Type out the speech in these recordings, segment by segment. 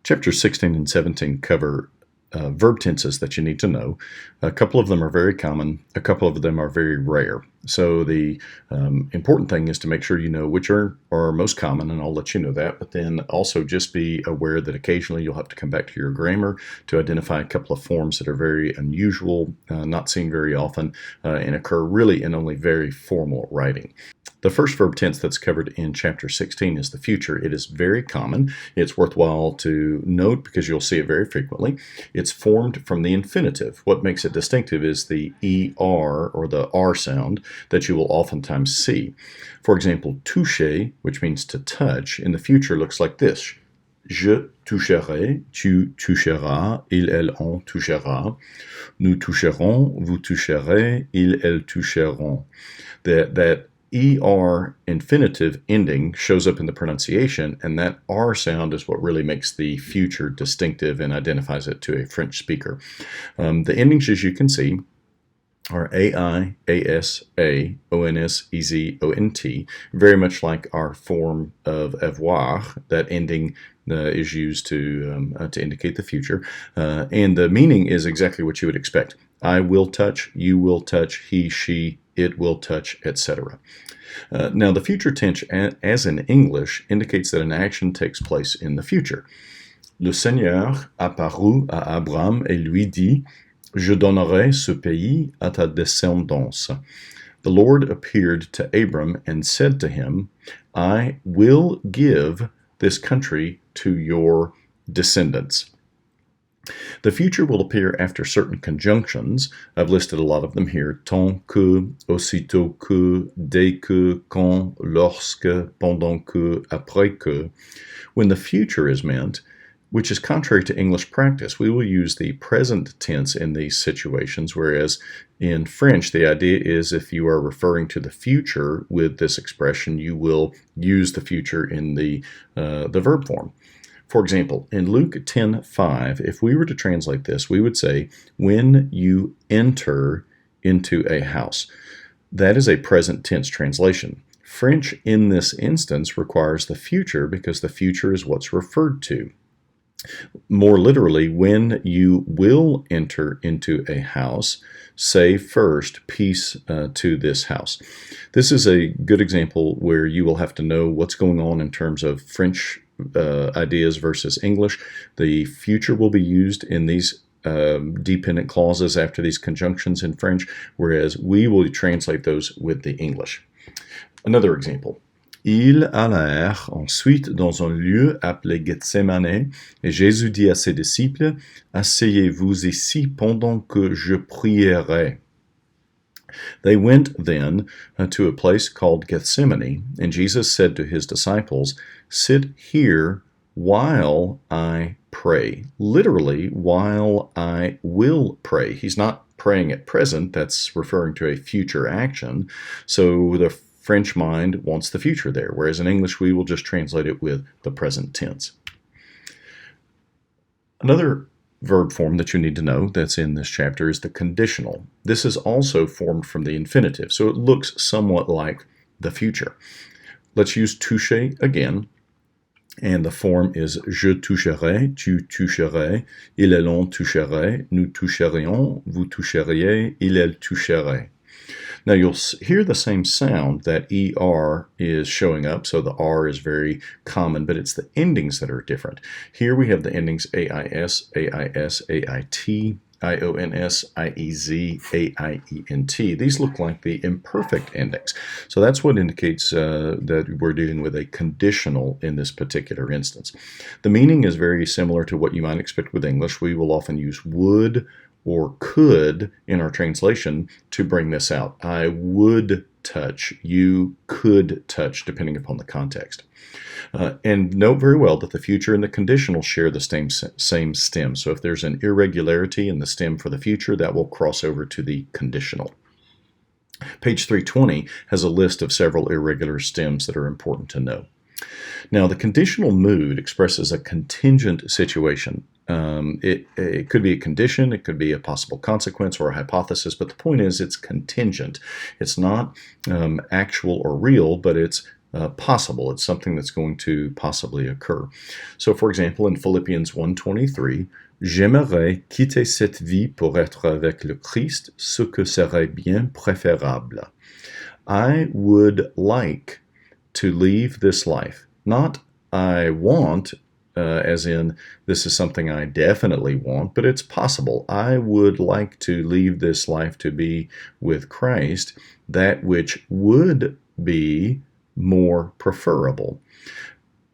Chapters 16 and 17 cover verb tenses that you need to know. A couple of them are very common. A couple of them are very rare. So the important thing is to make sure you know which are most common, and I'll let you know that. But then also just be aware that occasionally you'll have to come back to your grammar to identify a couple of forms that are very unusual, not seen very often, and occur really in only very formal writing. The first verb tense that's covered in chapter 16 is the future. It is very common. It's worthwhile to note because you'll see it very frequently. It's formed from the infinitive. What makes it distinctive is the ER or the R sound that you will oftentimes see. For example, toucher, which means to touch, in the future looks like this. Je toucherai, tu toucheras, il, elle, on touchera. Nous toucherons, vous toucherez, ils, elles toucheront. That ER infinitive ending shows up in the pronunciation, and that R sound is what really makes the future distinctive and identifies it to a French speaker. The endings, as you can see, are AI, AS, A, ONS, EZ, ONT, very much like our form of avoir. That ending is used to indicate the future, and the meaning is exactly what you would expect. I will touch, you will touch, he, she, it will touch, etc. Now, the future tense, as in English, indicates that an action takes place in the future. Le Seigneur apparut à Abraham et lui dit, Je donnerai ce pays à ta descendance. The Lord appeared to Abram and said to him, I will give this country to your descendants. The future will appear after certain conjunctions. I've listed a lot of them here. Tant que, aussitôt que, dès que, quand, lorsque, pendant que, après que. When the future is meant, which is contrary to English practice, we will use the present tense in these situations, whereas in French, the idea is if you are referring to the future with this expression, you will use the future in the verb form. For example, in Luke 10:5, if we were to translate this, we would say, when you enter into a house. That is a present tense translation. French, in this instance, requires the future because the future is what's referred to. More literally, when you will enter into a house, say first, peace to this house. This is a good example where you will have to know what's going on in terms of French ideas versus English. The future will be used in these dependent clauses after these conjunctions in French, whereas we will translate those with the English. Another example. Ils allèrent ensuite dans un lieu appelé Gethsemane, et Jésus dit à ses disciples, Asseyez-vous ici pendant que je prierai. They went then to a place called Gethsemane, and Jesus said to his disciples, Sit here while I pray. Literally, while I will pray. He's not praying at present. That's referring to a future action. So the French mind wants the future there, whereas in English we will just translate it with the present tense. Another verb form that you need to know that's in this chapter is the conditional. This is also formed from the infinitive, so it looks somewhat like the future. Let's use toucher again, and the form is je toucherai, tu toucherais, il, elle, on toucherait, nous toucherions, vous toucheriez, il, elle toucherait. Now you'll hear the same sound, that ER is showing up, so the R is very common, but it's the endings that are different. Here we have the endings AIS, AIS, AIT, IONS, IEZ, AIENT. These look like the imperfect endings. So that's what indicates that we're dealing with a conditional in this particular instance. The meaning is very similar to what you might expect with English. We will often use would or could in our translation to bring this out. I would touch, you could touch, depending upon the context. And note very well that the future and the conditional share the same stem. So if there's an irregularity in the stem for the future, that will cross over to the conditional. Page 320 has a list of several irregular stems that are important to know. Now, the conditional mood expresses a contingent situation. It could be a condition, it could be a possible consequence or a hypothesis, but the point is it's contingent. It's not actual or real, but it's possible. It's something that's going to possibly occur. So, for example, in Philippians 1:23, J'aimerais quitter cette vie pour être avec le Christ, ce que serait bien préférable. I would like to leave this life. Not I want, as in this is something I definitely want, but it's possible. I would like to leave this life to be with Christ, that which would be more preferable.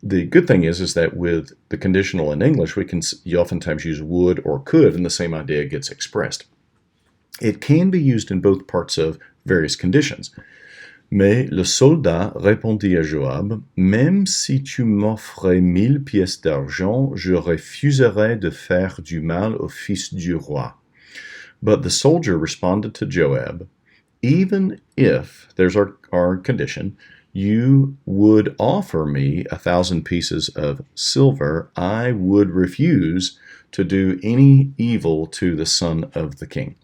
The good thing is that with the conditional in English, you oftentimes use would or could, and the same idea gets expressed. It can be used in both parts of various conditions. Mais le soldat répondit à Joab, même si tu m'offrais 1000 pièces d'argent, je refuserais de faire du mal au fils du roi. But the soldier responded to Joab, even if, there's our condition, you would offer me 1,000 pieces of silver, I would refuse to do any evil to the son of the king.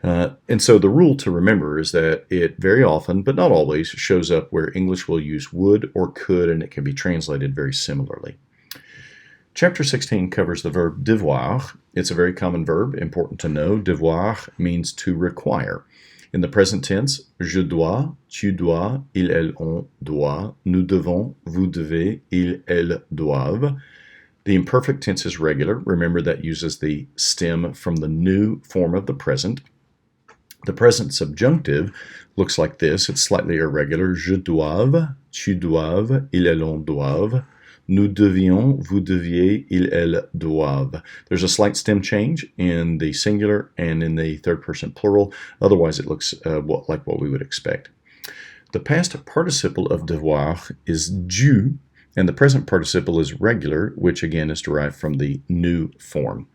And so the rule to remember is that it very often, but not always, shows up where English will use would or could, and it can be translated very similarly. Chapter 16 covers the verb devoir. It's a very common verb, important to know. Devoir means to require. In the present tense, je dois, tu dois, il, elle, on doit, nous devons, vous devez, ils, elles doivent. The imperfect tense is regular. Remember that uses the stem from the new form of the present. The present subjunctive looks like this. It's slightly irregular. Je doive, tu doives, il, elle, on doivent. Nous devions, vous deviez, ils, elles doivent. There's a slight stem change in the singular and in the third person plural. Otherwise, it looks like what we would expect. The past participle of devoir is dû, and the present participle is regular, which again is derived from the new form.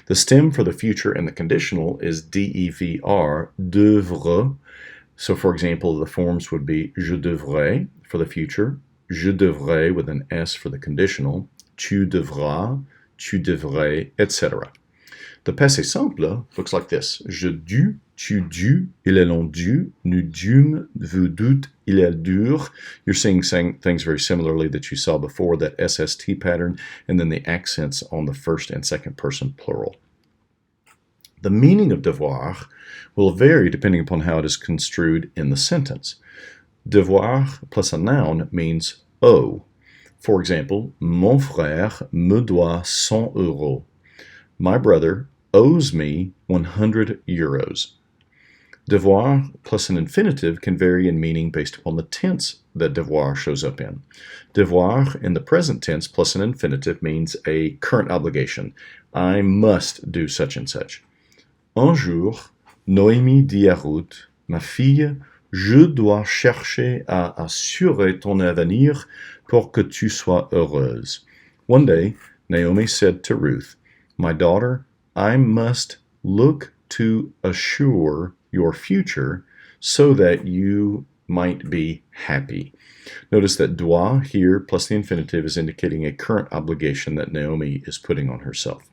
The stem for the future and the conditional is DEVR, devre. So, for example, the forms would be je devrais for the future, je devrais with an S for the conditional, tu devras, tu devrais, etc. The passé simple looks like this. Je dus, tu dus, ils, elles ont dû, nous dûmes, vous dûtes, ils, elles durent. You're seeing things very similarly that you saw before, that SST pattern, and then the accents on the first and second person plural. The meaning of devoir will vary depending upon how it is construed in the sentence. Devoir plus a noun means owe. For example, mon frère me doit 100 euros. My brother owes me 100 euros. Devoir plus an infinitive can vary in meaning based upon the tense that devoir shows up in. Devoir in the present tense plus an infinitive means a current obligation. I must do such and such. Un jour, Noémie dit à Ruth, ma fille, je dois chercher à assurer ton avenir pour que tu sois heureuse. One day, Naomi said to Ruth, my daughter, I must look to assure your future so that you might be happy. Notice that doit here plus the infinitive is indicating a current obligation that Naomi is putting on herself.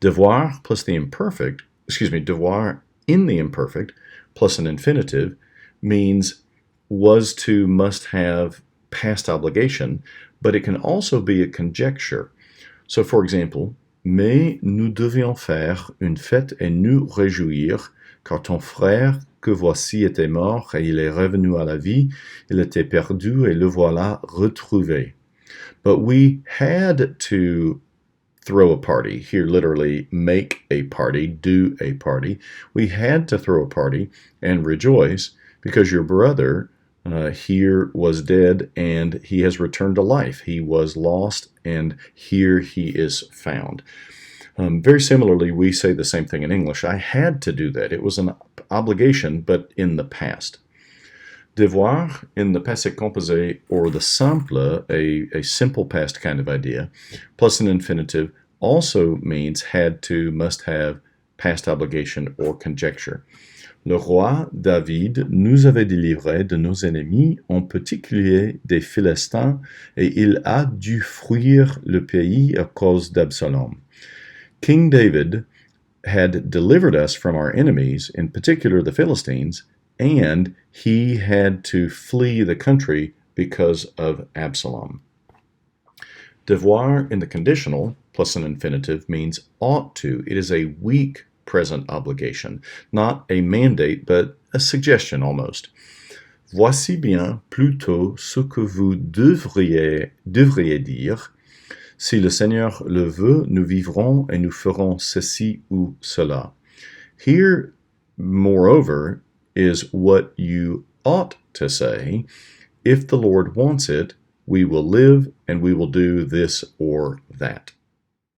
Devoir plus the imperfect, devoir in the imperfect plus an infinitive means was to, must have, past obligation, but it can also be a conjecture. So, for example, mais nous devions faire une fête et nous réjouir, car ton frère que voici était mort et il est revenu à la vie, il était perdu et le voilà retrouvé. But we had to throw a party. Here, literally, make a party, do a party. We had to throw a party and rejoice because your brother here was dead and he has returned to life. He was lost and here he is found. Very similarly, we say the same thing in English. I had to do that. It was an obligation, but in the past. Devoir in the passé composé or the simple, a simple past kind of idea, plus an infinitive also means had to, must have, past obligation or conjecture. Le roi David nous avait délivrés de nos ennemis, en particulier des Philistins, et il a dû fuir le pays à cause d'Absalom. King David had delivered us from our enemies, in particular the Philistines, and he had to flee the country because of Absalom. Devoir in the conditional plus an infinitive means ought to. It is a weak present obligation, not a mandate, but a suggestion almost. Voici bien plutôt ce que vous devriez dire. Si le Seigneur le veut, nous vivrons et nous ferons ceci ou cela. Here, moreover, is what you ought to say. If the Lord wants it, we will live and we will do this or that.